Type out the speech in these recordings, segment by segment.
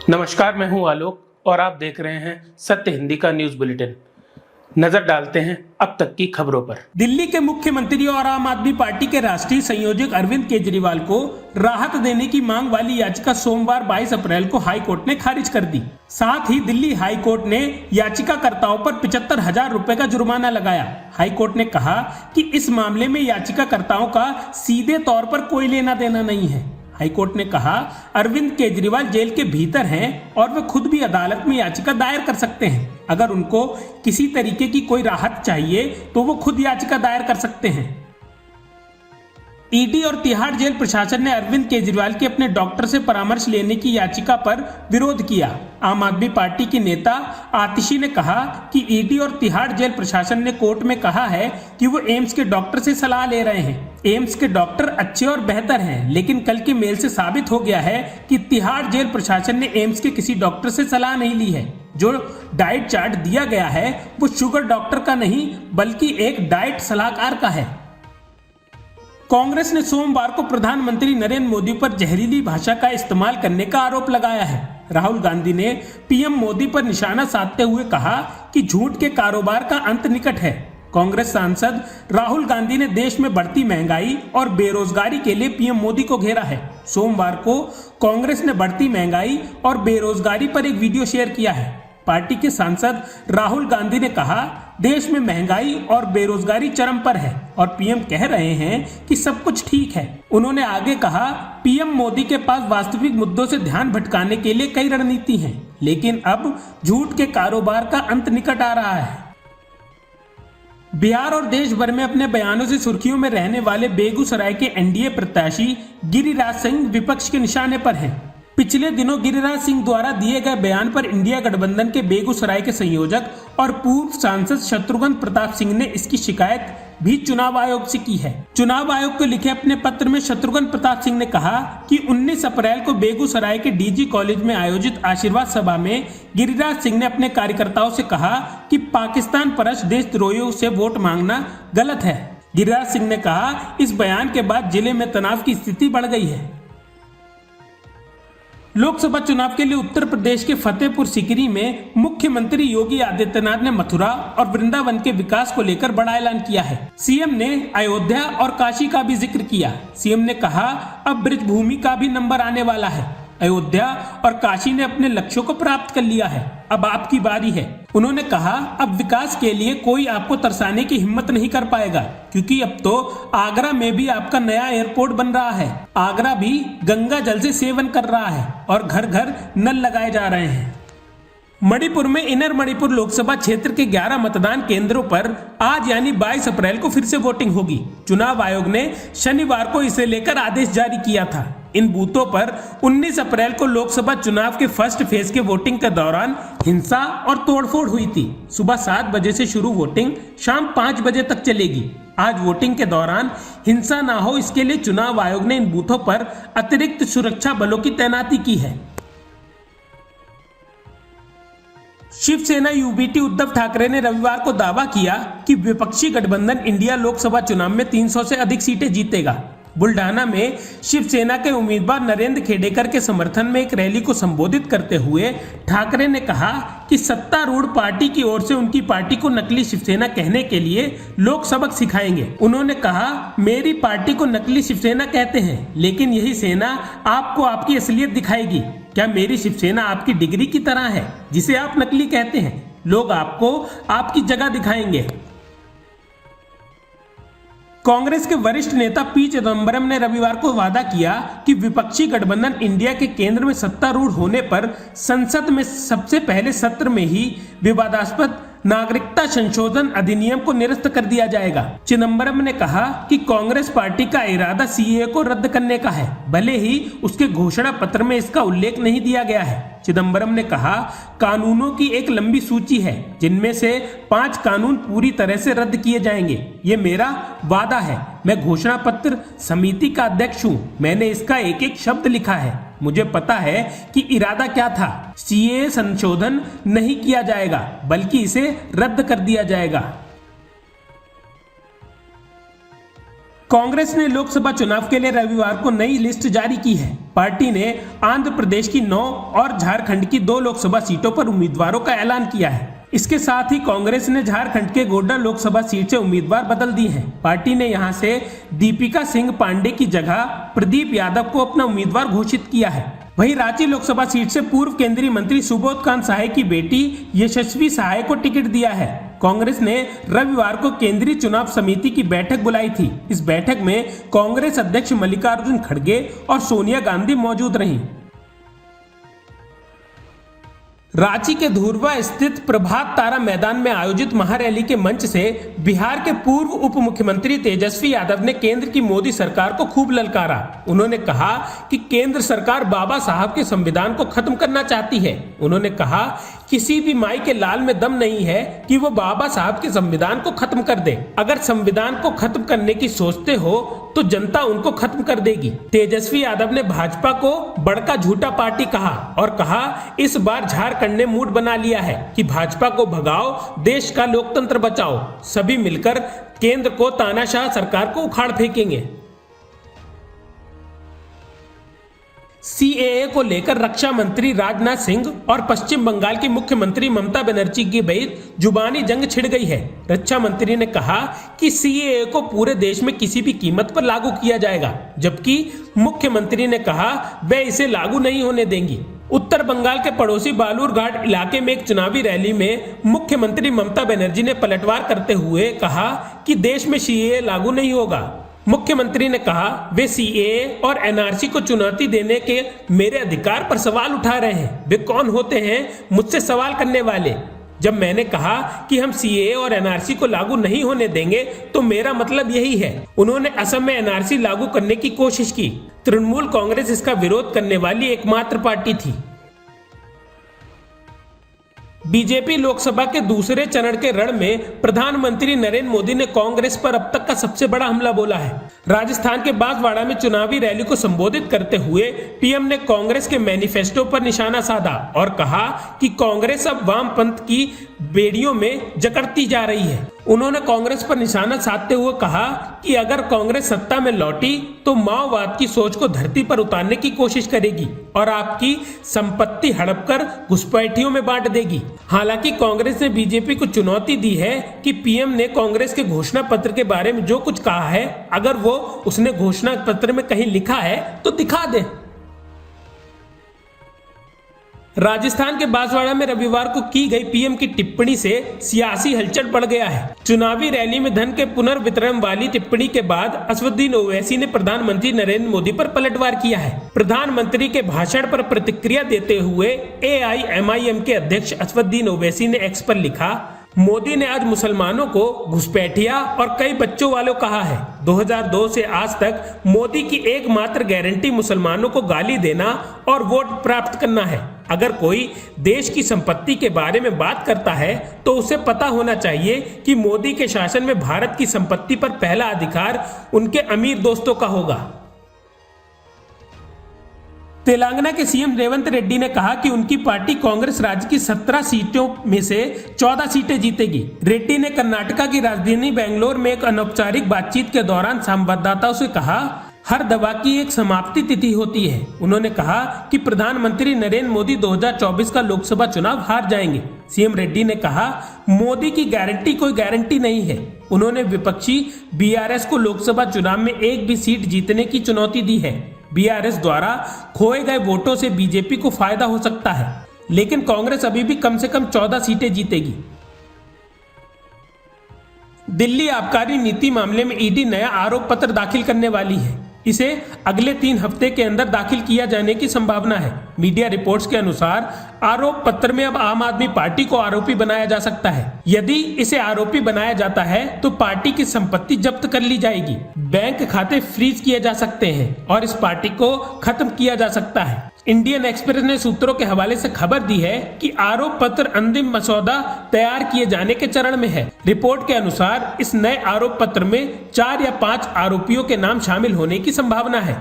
नमस्कार, मैं हूं आलोक और आप देख रहे हैं सत्य हिंदी का न्यूज बुलेटिन। नजर डालते हैं अब तक की खबरों पर। दिल्ली के मुख्यमंत्री और आम आदमी पार्टी के राष्ट्रीय संयोजक अरविंद केजरीवाल को राहत देने की मांग वाली याचिका सोमवार 22 अप्रैल को हाई कोर्ट ने खारिज कर दी। साथ ही दिल्ली हाई कोर्ट ने याचिकाकर्ताओं पर 75,000 रुपए का जुर्माना लगाया। हाई कोर्ट ने कहा कि इस मामले में याचिकाकर्ताओं का सीधे तौर पर कोई लेना देना नहीं है। हाईकोर्ट ने कहा अरविंद केजरीवाल जेल के भीतर हैं और वे खुद भी अदालत में याचिका दायर कर सकते हैं। अगर उनको किसी तरीके की कोई राहत चाहिए तो वो खुद याचिका दायर कर सकते हैं। ईडी और तिहाड़ जेल प्रशासन ने अरविंद केजरीवाल के अपने डॉक्टर से परामर्श लेने की याचिका पर विरोध किया। आम आदमी पार्टी की नेता आतिशी ने कहा कि ईडी और तिहाड़ जेल प्रशासन ने कोर्ट में कहा है कि वो एम्स के डॉक्टर से सलाह ले रहे हैं। एम्स के डॉक्टर अच्छे और बेहतर हैं, लेकिन कल के मेल से साबित हो गया है कि तिहाड़ जेल प्रशासन ने एम्स के किसी डॉक्टर से सलाह नहीं ली है। जो डाइट चार्ट दिया गया है वो शुगर डॉक्टर का नहीं बल्कि एक डाइट सलाहकार का है। कांग्रेस ने सोमवार को प्रधानमंत्री नरेंद्र मोदी पर जहरीली भाषा का इस्तेमाल करने का आरोप लगाया है। राहुल गांधी ने पीएम मोदी पर निशाना साधते हुए कहा कि झूठ के कारोबार का अंत निकट है। कांग्रेस सांसद राहुल गांधी ने देश में बढ़ती महंगाई और बेरोजगारी के लिए पीएम मोदी को घेरा है। सोमवार को कांग्रेस ने बढ़ती महंगाई और बेरोजगारी पर एक वीडियो शेयर किया है। पार्टी के सांसद राहुल गांधी ने कहा देश में महंगाई और बेरोजगारी चरम पर है और पीएम कह रहे हैं कि सब कुछ ठीक है। उन्होंने आगे कहा पीएम मोदी के पास वास्तविक मुद्दों से ध्यान भटकाने के लिए कई रणनीति हैं, लेकिन अब झूठ के कारोबार का अंत निकट आ रहा है। बिहार और देश भर में अपने बयानों से सुर्खियों में रहने वाले बेगूसराय के एनडीए प्रत्याशी गिरिराज सिंह विपक्ष के निशाने पर हैं। पिछले दिनों गिरिराज सिंह द्वारा दिए गए बयान पर इंडिया गठबंधन के बेगूसराय के संयोजक और पूर्व सांसद शत्रुघ्न प्रताप सिंह ने इसकी शिकायत भी चुनाव आयोग से की है। चुनाव आयोग को लिखे अपने पत्र में शत्रुघ्न प्रताप सिंह ने कहा कि 19 अप्रैल को बेगूसराय के डीजी कॉलेज में आयोजित आशीर्वाद सभा में गिरिराज सिंह ने अपने कार्यकर्ताओं से कहा कि पाकिस्तान परस्त देशद्रोहियों से वोट मांगना गलत है। गिरिराज सिंह ने कहा इस बयान के बाद जिले में तनाव की स्थिति बढ़ गई है। लोकसभा चुनाव के लिए उत्तर प्रदेश के फतेहपुर सीकरी में मुख्यमंत्री योगी आदित्यनाथ ने मथुरा और वृंदावन के विकास को लेकर बड़ा ऐलान किया है। सीएम ने अयोध्या और काशी का भी जिक्र किया। सीएम ने कहा अब ब्रजभूमि का भी नंबर आने वाला है। अयोध्या और काशी ने अपने लक्ष्यों को प्राप्त कर लिया है, अब आपकी बारी है। उन्होंने कहा अब विकास के लिए कोई आपको तरसाने की हिम्मत नहीं कर पाएगा, क्योंकि अब तो आगरा में भी आपका नया एयरपोर्ट बन रहा है। आगरा भी गंगा जल से सेवन कर रहा है और घर घर नल लगाए जा रहे हैं। मणिपुर में इनर मणिपुर लोकसभा क्षेत्र के 11 मतदान केंद्रों पर आज यानी 22 अप्रैल को फिर से वोटिंग होगी। चुनाव आयोग ने शनिवार को इसे लेकर आदेश जारी किया था। इन बूथों पर 19 अप्रैल को लोकसभा चुनाव के फर्स्ट फेज के वोटिंग के दौरान हिंसा और तोड़फोड़ हुई थी। सुबह 7 बजे से शुरू वोटिंग शाम 5 बजे तक चलेगी। आज वोटिंग के दौरान हिंसा ना हो, इसके लिए चुनाव आयोग ने इन बूथों पर अतिरिक्त सुरक्षा बलों की तैनाती की है। शिवसेना यूबीटी उद्धव ठाकरे ने रविवार को दावा किया कि विपक्षी गठबंधन इंडिया लोकसभा चुनाव में 300 से अधिक सीटें जीतेगा। बुल्ढाना में शिवसेना के उम्मीदवार नरेंद्र खेडेकर के समर्थन में एक रैली को संबोधित करते हुए ठाकरे ने कहा कि सत्तारूढ़ पार्टी की ओर से उनकी पार्टी को नकली शिवसेना कहने के लिए लोग सबक सिखाएंगे। उन्होंने कहा मेरी पार्टी को नकली शिवसेना कहते हैं, लेकिन यही सेना आपको आपकी असलियत दिखाएगी। क्या मेरी शिवसेना आपकी डिग्री की तरह है जिसे आप नकली कहते हैं? लोग आपको आपकी जगह दिखाएंगे। कांग्रेस के वरिष्ठ नेता पी चिदंबरम ने रविवार को वादा किया कि विपक्षी गठबंधन इंडिया के केंद्र में सत्तारूढ़ होने पर संसद में सबसे पहले सत्र में ही विवादास्पद नागरिकता संशोधन अधिनियम को निरस्त कर दिया जाएगा। चिदंबरम ने कहा कि कांग्रेस पार्टी का इरादा सीएए को रद्द करने का है, भले ही उसके घोषणा पत्र में इसका उल्लेख नहीं दिया गया है। चिदंबरम ने कहा कानूनों की एक लंबी सूची है जिनमें से 5 कानून पूरी तरह से रद्द किए जाएंगे। ये मेरा वादा है। मैं घोषणा पत्र समिति का अध्यक्ष हूँ। मैंने इसका एक एक शब्द लिखा है। मुझे पता है कि इरादा क्या था। सीएए संशोधन नहीं किया जाएगा, बल्कि इसे रद्द कर दिया जाएगा। कांग्रेस ने लोकसभा चुनाव के लिए रविवार को नई लिस्ट जारी की है। पार्टी ने आंध्र प्रदेश की 9 और झारखंड की 2 लोकसभा सीटों पर उम्मीदवारों का ऐलान किया है। इसके साथ ही कांग्रेस ने झारखंड के गोड्डा लोकसभा सीट से उम्मीदवार बदल दी हैं। पार्टी ने यहां से दीपिका सिंह पांडे की जगह प्रदीप यादव को अपना उम्मीदवार घोषित किया है। वहीं रांची लोकसभा सीट से पूर्व केंद्रीय मंत्री सुबोध कांत सहाय की बेटी यशस्वी सहाय को टिकट दिया है। कांग्रेस ने रविवार को केंद्रीय चुनाव समिति की बैठक बुलाई थी। इस बैठक में कांग्रेस अध्यक्ष मल्लिकार्जुन खड़गे और सोनिया गांधी मौजूद रहीं। रांची के धुरवा स्थित प्रभात तारा मैदान में आयोजित महारैली के मंच से बिहार के पूर्व उप मुख्यमंत्री तेजस्वी यादव ने केंद्र की मोदी सरकार को खूब ललकारा। उन्होंने कहा कि केंद्र सरकार बाबा साहब के संविधान को खत्म करना चाहती है। उन्होंने कहा किसी भी माई के लाल में दम नहीं है कि वो बाबा साहब के संविधान को खत्म कर दे। अगर संविधान को खत्म करने की सोचते हो तो जनता उनको खत्म कर देगी। तेजस्वी यादव ने भाजपा को बड़का झूठा पार्टी कहा और कहा इस बार झारखंड ने मूड बना लिया है कि भाजपा को भगाओ, देश का लोकतंत्र बचाओ। सभी मिलकर केंद्र को तानाशाह सरकार को उखाड़ फेंकेंगे। सीएए को लेकर रक्षा मंत्री राजनाथ सिंह और पश्चिम बंगाल की मुख्यमंत्री ममता बनर्जी के बीच जुबानी जंग छिड़ गई है। रक्षा मंत्री ने कहा कि सीएए को पूरे देश में किसी भी कीमत पर लागू किया जाएगा, जबकि मुख्यमंत्री ने कहा वे इसे लागू नहीं होने देंगी। उत्तर बंगाल के पड़ोसी बालूरघाट इलाके में एक चुनावी रैली में मुख्यमंत्री ममता बनर्जी ने पलटवार करते हुए कहा कि देश में सीएए लागू नहीं होगा। मुख्यमंत्री ने कहा वे सीएए और एनआरसी को चुनौती देने के मेरे अधिकार पर सवाल उठा रहे हैं। वे कौन होते हैं मुझसे सवाल करने वाले? जब मैंने कहा कि हम सीएए और एनआरसी को लागू नहीं होने देंगे तो मेरा मतलब यही है। उन्होंने असम में एनआरसी लागू करने की कोशिश की। तृणमूल कांग्रेस इसका विरोध करने वाली एकमात्र पार्टी थी। बीजेपी लोकसभा के दूसरे चरण के रण में प्रधानमंत्री नरेंद्र मोदी ने कांग्रेस पर अब तक का सबसे बड़ा हमला बोला है। राजस्थान के बांसवाड़ा में चुनावी रैली को संबोधित करते हुए पीएम ने कांग्रेस के मैनिफेस्टो पर निशाना साधा और कहा कि कांग्रेस अब वामपंथ की बेड़ियों में जकड़ती जा रही है। उन्होंने कांग्रेस पर निशाना साधते हुए कहा कि अगर कांग्रेस सत्ता में लौटी तो माओवाद की सोच को धरती पर उतारने की कोशिश करेगी और आपकी संपत्ति हड़प कर घुसपैठियों में बांट देगी। हालांकि कांग्रेस ने बीजेपी को चुनौती दी है कि पीएम ने कांग्रेस के घोषणा पत्र के बारे में जो कुछ कहा है, अगर वो उसने घोषणा पत्र में कहीं लिखा है तो दिखा दे। राजस्थान के बांसवाड़ा में रविवार को की गई पीएम की टिप्पणी से सियासी हलचल बढ़ गया है। चुनावी रैली में धन के पुनर्वितरण वाली टिप्पणी के बाद असदुद्दीन ओवैसी ने प्रधानमंत्री नरेंद्र मोदी पर पलटवार किया है। प्रधानमंत्री के भाषण पर प्रतिक्रिया देते हुए एआईएमआईएम के अध्यक्ष असदुद्दीन ओवैसी ने एक्स पर लिखा, मोदी ने आज मुसलमानों को घुसपैठिया और कई बच्चों वालों कहा है। 2002 से आज तक मोदी की एकमात्र गारंटी मुसलमानों को गाली देना और वोट प्राप्त करना है। अगर कोई देश की संपत्ति के बारे में बात करता है तो उसे पता होना चाहिए कि मोदी के शासन में भारत की संपत्ति पर पहला अधिकार उनके अमीर दोस्तों का होगा। तेलंगाना के सीएम रेवंत रेड्डी ने कहा कि उनकी पार्टी कांग्रेस राज्य की 17 सीटों में से 14 सीटें जीतेगी। रेड्डी ने कर्नाटका की राजधानी बेंगलोर में एक अनौपचारिक बातचीत के दौरान संवाददाताओं से कहा, हर दवा की एक समाप्ति तिथि होती है। उन्होंने कहा कि प्रधानमंत्री नरेंद्र मोदी 2024 का लोकसभा चुनाव हार जाएंगे। सीएम रेड्डी ने कहा, मोदी की गारंटी कोई गारंटी नहीं है। उन्होंने विपक्षी बीआरएस को लोकसभा चुनाव में एक भी सीट जीतने की चुनौती दी है। बीआरएस द्वारा खोए गए वोटों से बीजेपी को फायदा हो सकता है, लेकिन कांग्रेस अभी भी कम से कम 14 सीटें जीतेगी। दिल्ली आबकारी नीति मामले में ईडी नया आरोप पत्र दाखिल करने वाली है। इसे अगले 3 हफ्ते के अंदर दाखिल किया जाने की संभावना है। मीडिया रिपोर्ट्स के अनुसार आरोप पत्र में अब आम आदमी पार्टी को आरोपी बनाया जा सकता है। यदि इसे आरोपी बनाया जाता है तो पार्टी की संपत्ति जब्त कर ली जाएगी, बैंक खाते फ्रीज किए जा सकते हैं और इस पार्टी को खत्म किया जा सकता है। इंडियन एक्सप्रेस ने सूत्रों के हवाले से खबर दी है कि आरोप पत्र अंतिम मसौदा तैयार किए जाने के चरण में है। रिपोर्ट के अनुसार इस नए आरोप पत्र में 4 या 5 आरोपियों के नाम शामिल होने की संभावना है।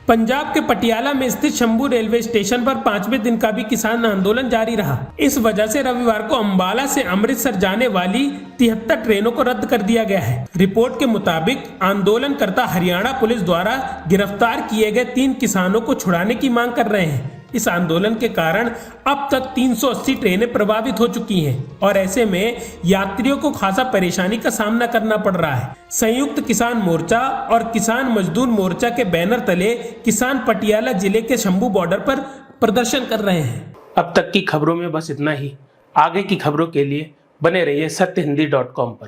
पंजाब के पटियाला में स्थित शंभू रेलवे स्टेशन पर 5वें दिन का भी किसान आंदोलन जारी रहा। इस वजह से रविवार को अंबाला से अमृतसर जाने वाली 73 ट्रेनों को रद्द कर दिया गया है। रिपोर्ट के मुताबिक आंदोलनकर्ता हरियाणा पुलिस द्वारा गिरफ्तार किए गए 3 किसानों को छुड़ाने की मांग कर रहे हैं। इस आंदोलन के कारण अब तक 380 ट्रेनें प्रभावित हो चुकी हैं और ऐसे में यात्रियों को खासा परेशानी का सामना करना पड़ रहा है। संयुक्त किसान मोर्चा और किसान मजदूर मोर्चा के बैनर तले किसान पटियाला जिले के शंभू बॉर्डर पर प्रदर्शन कर रहे हैं। अब तक की खबरों में बस इतना ही। आगे की खबरों के लिए बने रहिए सत्यहिंदी.com पर।